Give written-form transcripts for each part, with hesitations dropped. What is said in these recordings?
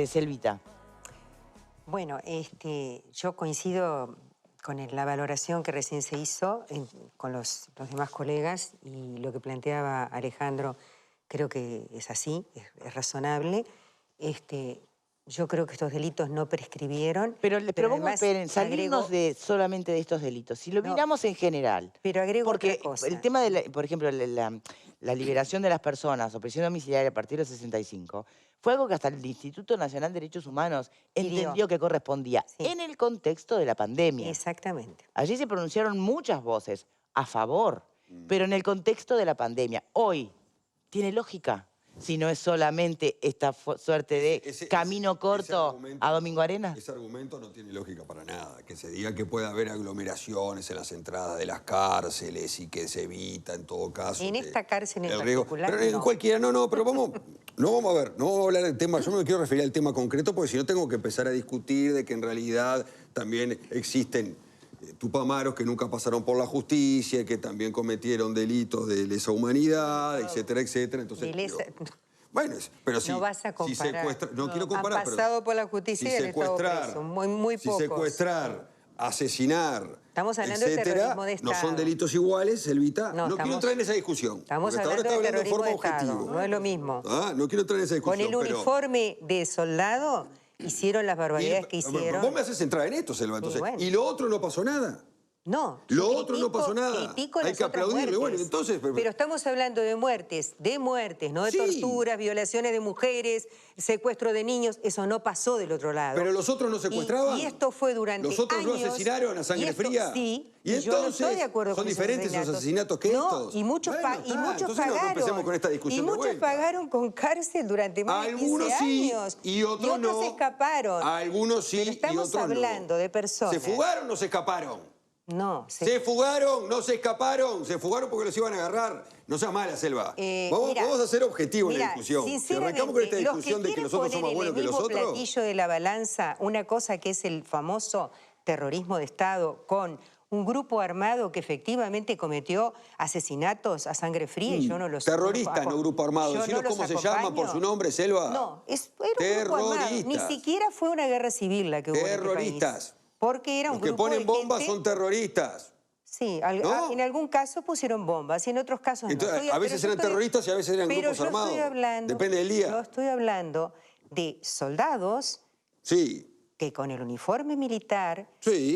Selvita. Bueno, yo coincido con la valoración que recién se hizo con los demás colegas, y lo que planteaba Alejandro creo que es así, es razonable. Yo creo que estos delitos no prescribieron. Pero vamos a además salirnos solamente de estos delitos. Si lo miramos en general. Pero agrego porque otra cosa. el tema de, por ejemplo, la liberación de las personas o prisión domiciliaria a partir del 65 fue algo que hasta el Instituto Nacional de Derechos Humanos entendió que correspondía en el contexto de la pandemia. Exactamente. Allí se pronunciaron muchas voces a favor, pero en el contexto de la pandemia. Hoy, ¿tiene lógica? Si no es solamente esta suerte de camino corto a Domingo Arenas. Ese argumento no tiene lógica para nada. Que se diga que puede haber aglomeraciones en las entradas de las cárceles y que se evita en todo caso. En esta cárcel en riesgo. particular, pero en cualquiera, pero vamos a ver, no vamos a hablar del tema. Yo no me quiero referir al tema concreto porque si no tengo que empezar a discutir de que en realidad también existen tupamaros que nunca pasaron por la justicia, que también cometieron delitos de lesa humanidad, etcétera, etcétera. Entonces, bueno, pero si, no vas a comparar. No quiero comparar, han pasado por la justicia y han estado presos, muy pocos. Si secuestrar, asesinar, estamos hablando de terrorismo de Estado. No son delitos iguales, Selvita. No quiero entrar en esa discusión. Estamos hablando de terrorismo de Estado, no es lo mismo. No quiero entrar en esa discusión. Con el uniforme de soldado hicieron las barbaridades que hicieron. Vos me haces entrar en esto, Selva, entonces. ¿Y lo otro no pasó nada? No. Lo otro no pasó nada. Hay que aplaudirle. Bueno, entonces... Pero estamos hablando de muertes, no de torturas, violaciones de mujeres, secuestro de niños. Eso no pasó del otro lado. ¿Pero los otros no secuestraban? Y esto fue durante ¿Los otros años, no asesinaron a sangre fría? Sí. ¿Y entonces yo no estoy de acuerdo son diferentes esos asesinatos que estos? Y muchos pagaron. No empecemos con esta discusión y muchos pagaron con cárcel durante más de 15 años. Y otros no. Se escaparon. Algunos sí, pero estamos hablando de personas. ¿Se fugaron o no se escaparon? No. ¿Se fugaron? ¿No se escaparon? Se fugaron porque los iban a agarrar. No seas mala, Selva. Vamos a ser objetivos en la discusión. Si arrancamos con esta discusión de que nosotros somos buenos que los otros... el platillo de la balanza una cosa que es el famoso terrorismo de Estado con un grupo armado que efectivamente cometió asesinatos a sangre fría, y yo no lo sé. Terrorista, no grupo armado. Decilo cómo se llama por su nombre, Selva. No, era un grupo armado. Ni siquiera fue una guerra civil la que hubo en este país. Porque era un grupo que ponen bombas son terroristas. Sí, en algún caso pusieron bombas y en otros casos no. A veces eran terroristas y a veces eran grupos armados. Depende del día. Yo estoy hablando de soldados que con el uniforme militar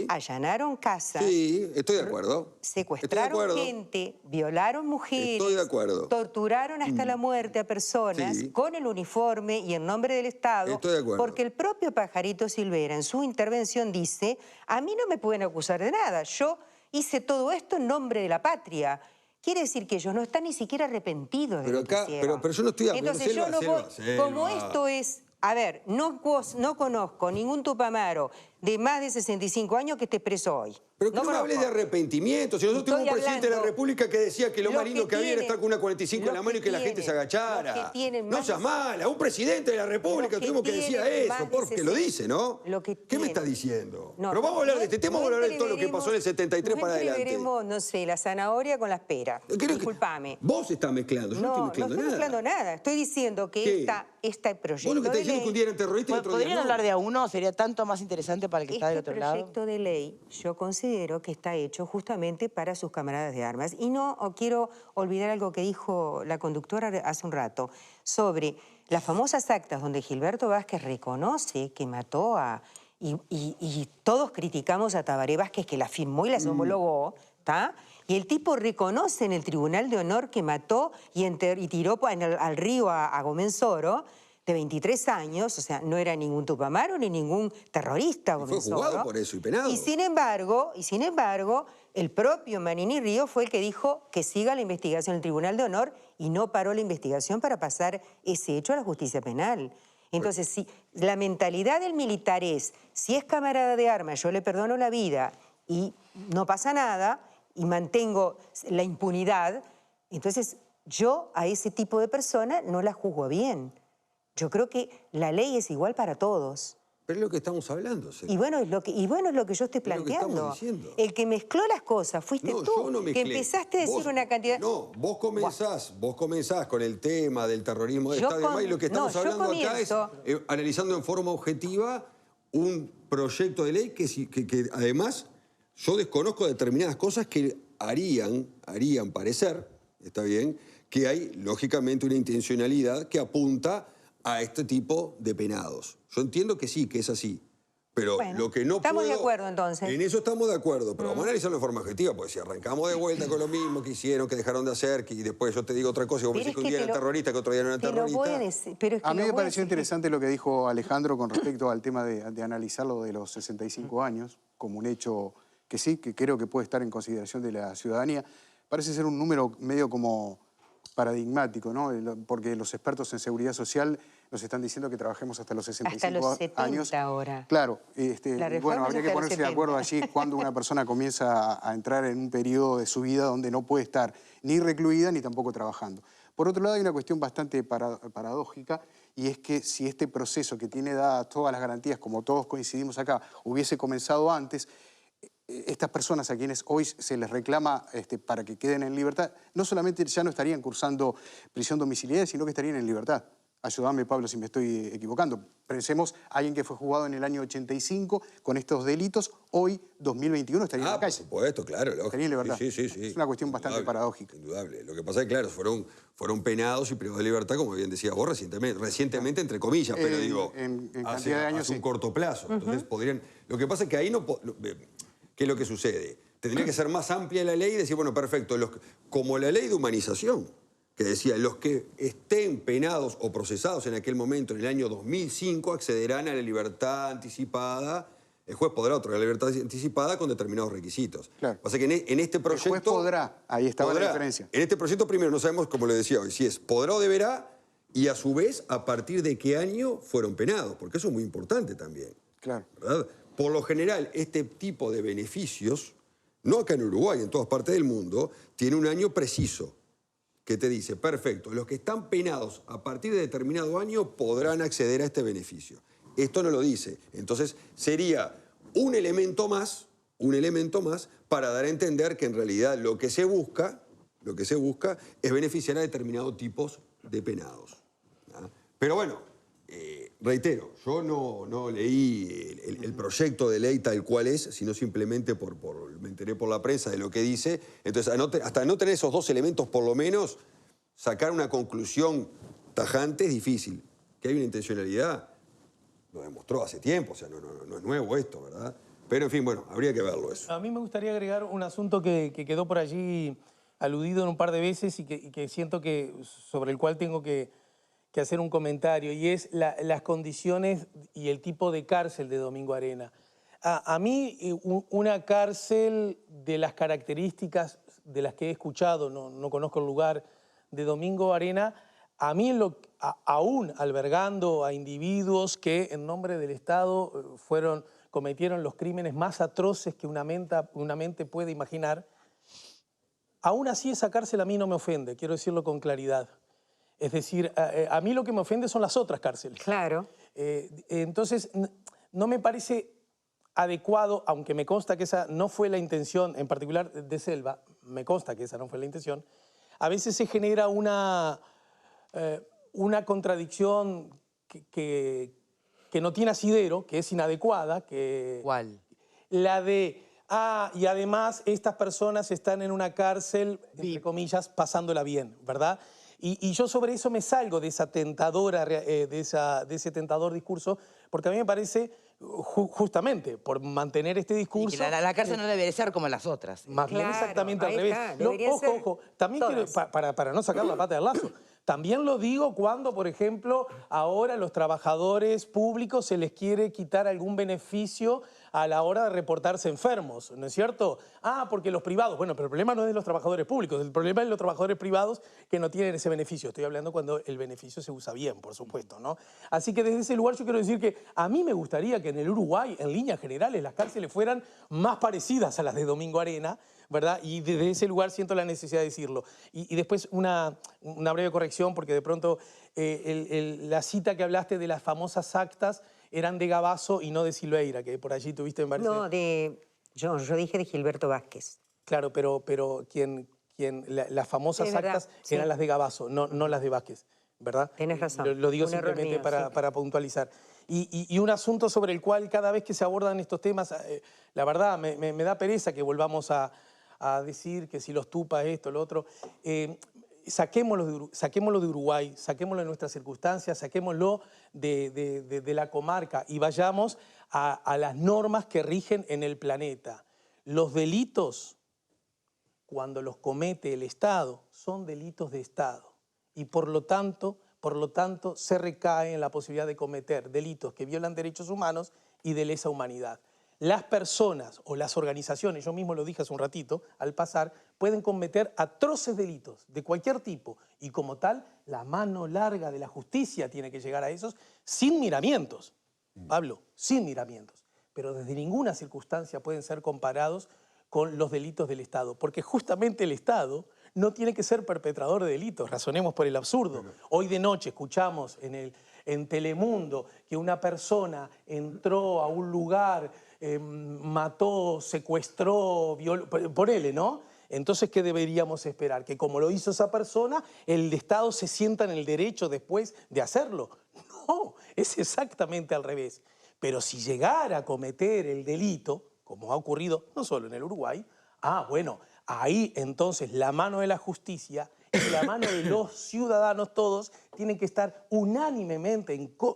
allanaron casas. Sí, estoy de acuerdo. Secuestraron gente, violaron mujeres. Estoy de acuerdo. Torturaron hasta la muerte a personas con el uniforme y en nombre del Estado. Estoy de acuerdo. Porque el propio Pajarito Silvera en su intervención dice, a mí no me pueden acusar de nada, yo hice todo esto en nombre de la patria. Quiere decir que ellos no están ni siquiera arrepentidos de lo que hicieron. Pero yo no estoy de acuerdo. Entonces yo no voy, como esto es... A ver, no conozco ningún tupamaro de más de 65 años que esté preso hoy. Pero que no me hables de arrepentimiento. Si nosotros tuvimos un presidente de la República que decía que lo más lindo que había era estar con una 45 en la mano y que la gente se agachara. No seas mala, un presidente de la República tuvimos que decir eso, porque lo dice, ¿no? ¿Qué me está diciendo? Pero vamos a hablar de este tema, vamos a hablar de todo lo que pasó en el 73 para adelante. Veremos, no sé, la zanahoria con las peras. Disculpame. Vos estás mezclando, yo no estoy mezclando nada. No estoy mezclando nada. Estoy diciendo que este proyecto vos lo que estás diciendo es que un día eran terroristas y otro día no. ¿Podrían hablar de a uno? ¿Sería tanto más interesante para el que está del otro lado? Este proyecto de ley yo considero que está hecho justamente para sus camaradas de armas. Y no quiero olvidar algo que dijo la conductora hace un rato sobre las famosas actas donde Gilberto Vázquez reconoce que mató a... Y todos criticamos a Tabaré Vázquez, que la firmó y las homologó, ¿está? Y el tipo reconoce en el Tribunal de Honor que mató y tiró al río a Gómez-Soro, de 23 años, o sea, no era ningún tupamaro ni ningún terrorista. Fue juzgado por eso y penado. Y sin embargo, el propio Manini Río fue el que dijo que siga la investigación en el Tribunal de Honor y no paró la investigación para pasar ese hecho a la justicia penal. Entonces, si la mentalidad del militar es, si es camarada de armas, yo le perdono la vida y no pasa nada y mantengo la impunidad, entonces yo a ese tipo de persona no la juzgo bien. Yo creo que la ley es igual para todos. Pero es lo que estamos hablando, Y bueno, es lo que yo estoy planteando. El que mezcló las cosas fuiste tú, yo no mezclé. que empezaste a decir una cantidad... No, vos comenzás con el tema del terrorismo de Estado y demás, y lo que estamos hablando acá es analizando en forma objetiva un proyecto de ley que además yo desconozco determinadas cosas que harían parecer, está bien, que hay lógicamente una intencionalidad que apunta a este tipo de penados. Yo entiendo que sí, que es así. Pero bueno, lo que no estamos de acuerdo, entonces. En eso estamos de acuerdo, pero vamos a analizarlo de forma objetiva, porque si arrancamos de vuelta con lo mismo que hicieron, que dejaron de hacer, y después yo te digo otra cosa, y vos me decís que un día eran terroristas, que otro día no eran terroristas. A mí me pareció interesante lo que dijo Alejandro con respecto al tema de analizarlo de los 65 años, como un hecho que sí, que creo que puede estar en consideración de la ciudadanía. Parece ser un número medio como paradigmático, ¿no? Porque los expertos en seguridad social nos están diciendo que trabajemos hasta los 65 años. Hasta los 70 años. Ahora. Claro, bueno, habría que ponerse de acuerdo allí cuando una persona comienza a entrar en un periodo de su vida donde no puede estar ni recluida ni tampoco trabajando. Por otro lado, hay una cuestión bastante paradójica, y es que si este proceso que tiene dadas todas las garantías, como todos coincidimos acá, hubiese comenzado antes, estas personas a quienes hoy se les reclama para que queden en libertad, no solamente ya no estarían cursando prisión domiciliaria, sino que estarían en libertad. Ayúdame, Pablo, si me estoy equivocando. Pensemos a alguien que fue juzgado en el año 85 con estos delitos, hoy, 2021, estaría en la calle. Por supuesto, claro. Estaría en libertad. Sí. Es una cuestión bastante paradójica. Indudable. Lo que pasa es que, claro, fueron penados y privados de libertad, como bien decía vos, recientemente entre comillas, pero digo, en cantidad de años, hace un corto plazo. Entonces podrían... Lo que pasa es que ahí no... ¿Qué es lo que sucede? Tendría que ser más amplia la ley y decir, bueno, perfecto, como la ley de humanización, que decía, los que estén penados o procesados en aquel momento, en el año 2005, accederán a la libertad anticipada. El juez podrá otorgar la libertad anticipada con determinados requisitos. Claro. Pasa que en este proyecto... El juez podrá, ahí estaba la diferencia. En este proyecto, primero, no sabemos, como le decía hoy, si es podrá o deberá, y a su vez, a partir de qué año fueron penados, porque eso es muy importante también. Claro. ¿Verdad? Por lo general, este tipo de beneficios, no acá en Uruguay, en todas partes del mundo, tiene un año preciso que te dice, perfecto, los que están penados a partir de determinado año podrán acceder a este beneficio. Esto no lo dice. Entonces, sería un elemento más para dar a entender que en realidad lo que se busca es beneficiar a determinados tipos de penados. ¿Ah? Pero bueno, reitero, yo no leí el proyecto de ley tal cual es, sino simplemente me enteré por la prensa de lo que dice. Entonces, hasta no tener esos dos elementos, por lo menos, sacar una conclusión tajante es difícil. Que hay una intencionalidad, lo demostró hace tiempo, o sea, no es nuevo esto, ¿verdad? Pero, en fin, bueno, habría que verlo eso. A mí me gustaría agregar un asunto que quedó por allí aludido en un par de veces y que siento que sobre el cual tengo que hacer un comentario, y es las condiciones y el tipo de cárcel de Domingo Arena. A mí, una cárcel de las características de las que he escuchado, no conozco el lugar de Domingo Arena, a mí, aún albergando a individuos que en nombre del Estado cometieron los crímenes más atroces que una mente puede imaginar, aún así esa cárcel a mí no me ofende, quiero decirlo con claridad. Es decir, a mí lo que me ofende son las otras cárceles. Claro. Entonces, no me parece adecuado, aunque me consta que esa no fue la intención, en particular de Selva, me consta que esa no fue la intención, a veces se genera una contradicción que no tiene asidero, que es inadecuada. ¿Cuál? La de, y además estas personas están en una cárcel, entre comillas, pasándola bien, ¿verdad? Y yo sobre eso me salgo de esa tentadora, de ese tentador discurso, porque a mí me parece, justamente, por mantener este discurso... Y que la cárcel no debería ser como las otras. Más bien exactamente al revés. Ojo, también quiero, para no sacar la pata del lazo, también lo digo cuando, por ejemplo, ahora a los trabajadores públicos se les quiere quitar algún beneficio a la hora de reportarse enfermos, ¿no es cierto? Porque los privados, bueno, pero el problema no es de los trabajadores públicos, el problema es de los trabajadores privados que no tienen ese beneficio. Estoy hablando cuando el beneficio se usa bien, por supuesto, ¿no? Así que desde ese lugar yo quiero decir que a mí me gustaría que en el Uruguay, en líneas generales, las cárceles fueran más parecidas a las de Domingo Arena, ¿verdad? Y desde ese lugar siento la necesidad de decirlo. Y después una breve corrección, porque de pronto la cita que hablaste de las famosas actas eran de Gabazo y no de Silveira, que por allí tuviste, me parece. No, yo dije de Gilberto Vázquez. Claro, pero las famosas actas eran las de Gabazo, no las de Vázquez, ¿verdad? Tienes razón. Lo digo Un error simplemente mío, para puntualizar. Y un asunto sobre el cual cada vez que se abordan estos temas, la verdad me da pereza que volvamos a decir que si los tupas, esto, lo otro. Saquémoslo de Uruguay, saquémoslo de nuestras circunstancias, saquémoslo de la comarca y vayamos a las normas que rigen en el planeta. Los delitos, cuando los comete el Estado, son delitos de Estado y por lo tanto se recae en la posibilidad de cometer delitos que violan derechos humanos y de lesa humanidad. Las personas o las organizaciones, yo mismo lo dije hace un ratito, al pasar, pueden cometer atroces delitos de cualquier tipo y como tal, la mano larga de la justicia tiene que llegar a esos sin miramientos, Pablo, sin miramientos, pero desde ninguna circunstancia pueden ser comparados con los delitos del Estado, porque justamente el Estado no tiene que ser perpetrador de delitos, razonemos por el absurdo. Hoy de noche escuchamos en Telemundo que una persona entró a un lugar, mató, secuestró, violó, ponele, ¿no? Entonces, ¿qué deberíamos esperar? Que como lo hizo esa persona, el Estado se sienta en el derecho después de hacerlo. No, es exactamente al revés. Pero si llegara a cometer el delito, como ha ocurrido no solo en el Uruguay, bueno, ahí entonces la mano de la justicia y la mano de los ciudadanos todos tienen que estar unánimemente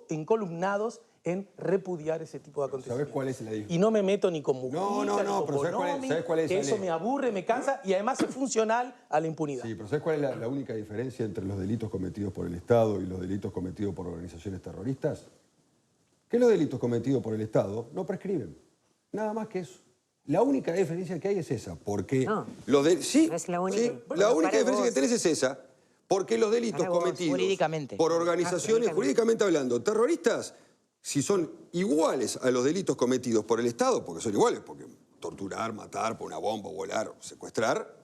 encolumnados en repudiar ese tipo de acontecimientos. ¿Sabes cuál es la diferencia? Y no me meto ni con Mujica, No, pero ¿sabes cuál es? Eso me aburre, me cansa y además es funcional a la impunidad. Sí, pero ¿sabes cuál es la única diferencia entre los delitos cometidos por el Estado y los delitos cometidos por organizaciones terroristas? Que los delitos cometidos por el Estado no prescriben. Nada más que eso. La única diferencia que hay es esa, porque No, no es la única. Sí, la única diferencia que tenés es esa, porque los delitos cometidos jurídicamente. por organizaciones, jurídicamente hablando, terroristas, si son iguales a los delitos cometidos por el Estado, porque son iguales, porque torturar, matar, poner una bomba, volar, secuestrar,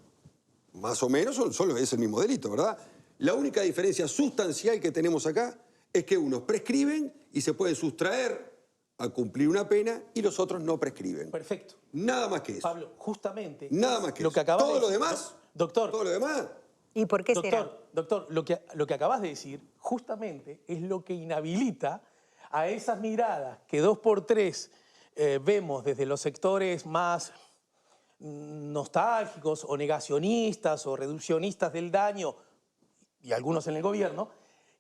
más o menos es el mismo delito, ¿verdad? La única diferencia sustancial que tenemos acá es que unos prescriben y se pueden sustraer a cumplir una pena y los otros no prescriben. Perfecto. Nada más que eso. Pablo, justamente... Nada más que lo eso. Que acabas todo de lo decir, demás... Doctor. Todo lo demás... ¿Y por qué será? Doctor, lo que acabas de decir justamente es lo que inhabilita a esas miradas que 2x3 vemos desde los sectores más nostálgicos o negacionistas o reduccionistas del daño, y algunos en el gobierno,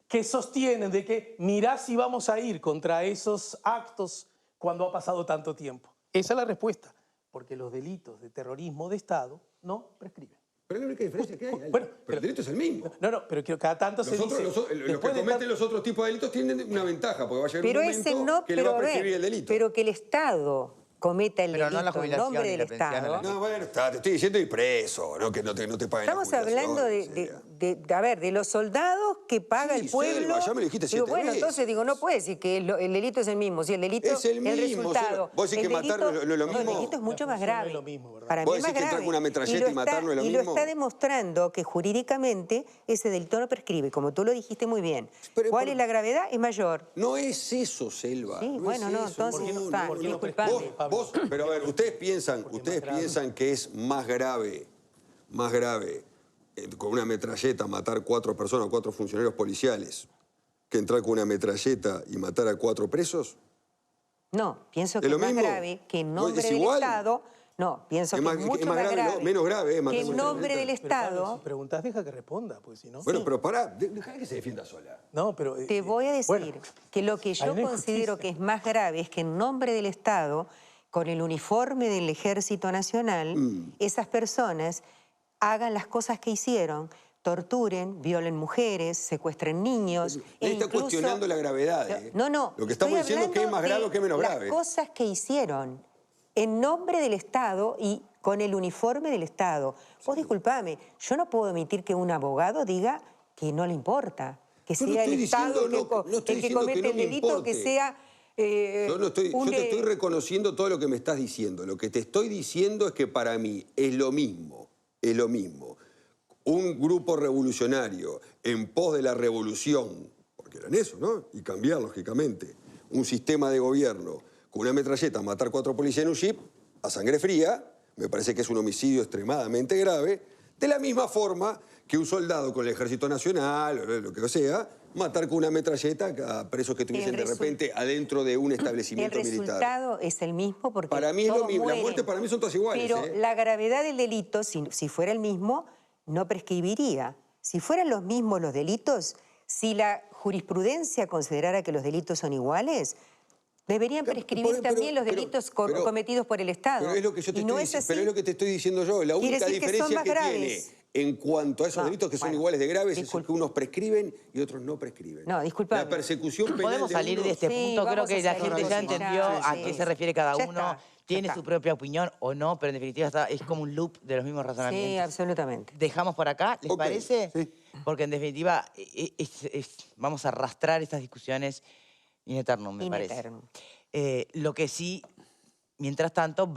que sostienen de que mirá si vamos a ir contra esos actos cuando ha pasado tanto tiempo. Esa es la respuesta, porque los delitos de terrorismo de Estado no prescriben. Pero es la única diferencia que hay. Bueno, pero el delito es el mismo. No, pero cada tanto se dice... Los que cometen los otros tipos de delitos tienen una ventaja, porque va a llegar un momento que le va a prescribir el delito. Pero que el Estado cometa el Pero delito no la en jubilación nombre ni del la pensión, Estado. No, bueno, te estoy diciendo ir preso, no que no te paguen Estamos la jubilación, hablando de los soldados que paga Sí, el pueblo. Selva, ya me lo dijiste 7 bueno, veces. entonces no puede decir que el delito es el mismo. Si el delito Es el mismo, resultado. ¿vos decís que matar no es lo mismo? No, el delito es mucho más grave. No es lo mismo, ¿verdad? Para mí ¿Vos es más decís que entrar grave. con una metralleta y matar no es lo Y mismo? lo está demostrando que jurídicamente ese delito no prescribe, como tú lo dijiste muy bien. Pero ¿Cuál es la gravedad? Es mayor. No es eso, Selva. Sí, no bueno, es no, eso, entonces no, está, no, no. disculpame. Pero a ver, ustedes piensan que es más grave con una metralleta matar 4 personas, 4 funcionarios policiales, que entrar con una metralleta y matar a 4 presos? No, pienso que ¿Es es lo más mismo? grave que en nombre ¿Es del igual? Estado. No, pienso que es mucho más grave. Menos grave, matar que con en una nombre del metralleta. Pero, Pablo, Estado. si preguntás, deja que responda, pues si no... Bueno, pero pará, dejá que se defienda sola. No, pero... Te voy a decir bueno, que lo que yo hay una considero injusticia. que es más grave es que en nombre del Estado, con el uniforme del Ejército Nacional, esas personas hagan las cosas que hicieron, torturen, violen mujeres, secuestren niños. Él está cuestionando la gravedad. No. Lo que estamos estoy diciendo es que es más grave hablando o que es menos de grave. Las cosas que hicieron en nombre del Estado y con el uniforme del Estado. Vos disculpame, yo no puedo admitir que un abogado diga que no le importa, que Yo no sea el estoy Estado diciendo, no estoy el que diciendo comete que no el me delito, importe. que sea... Yo te estoy reconociendo todo lo que me estás diciendo. Lo que te estoy diciendo es que para mí es lo mismo. Un grupo revolucionario en pos de la revolución que eran eso, ¿no? Y cambiar, lógicamente, un sistema de gobierno con una metralleta, matar 4 policías en un jeep, a sangre fría, me parece que es un homicidio extremadamente grave, de la misma forma que un soldado con el Ejército Nacional, o lo que sea, matar con una metralleta a presos que estuviesen de repente adentro de un establecimiento militar. El resultado es el mismo porque para mí es lo mismo, mueren. las muertes para mí son todas iguales. Pero la gravedad del delito, si fuera el mismo, no prescribiría. Si fueran los mismos los delitos, si la jurisprudencia considerara que los delitos son iguales, deberían prescribir también los delitos cometidos por el Estado. Pero es lo que yo te estoy diciendo, pero es lo que te estoy diciendo yo. La única diferencia que tiene en cuanto a esos delitos que son iguales de graves es que unos prescriben y otros no prescriben. No, disculpa. La persecución penal Podemos salir de este punto. Creo que la gente ya entendió a qué se refiere cada uno. Tiene su propia opinión o no, pero en definitiva es como un loop de los mismos razonamientos. Sí, absolutamente. ¿Dejamos por acá? ¿Les parece? Sí. Porque en definitiva vamos a arrastrar estas discusiones in eternum, me parece. Lo que sí, mientras tanto...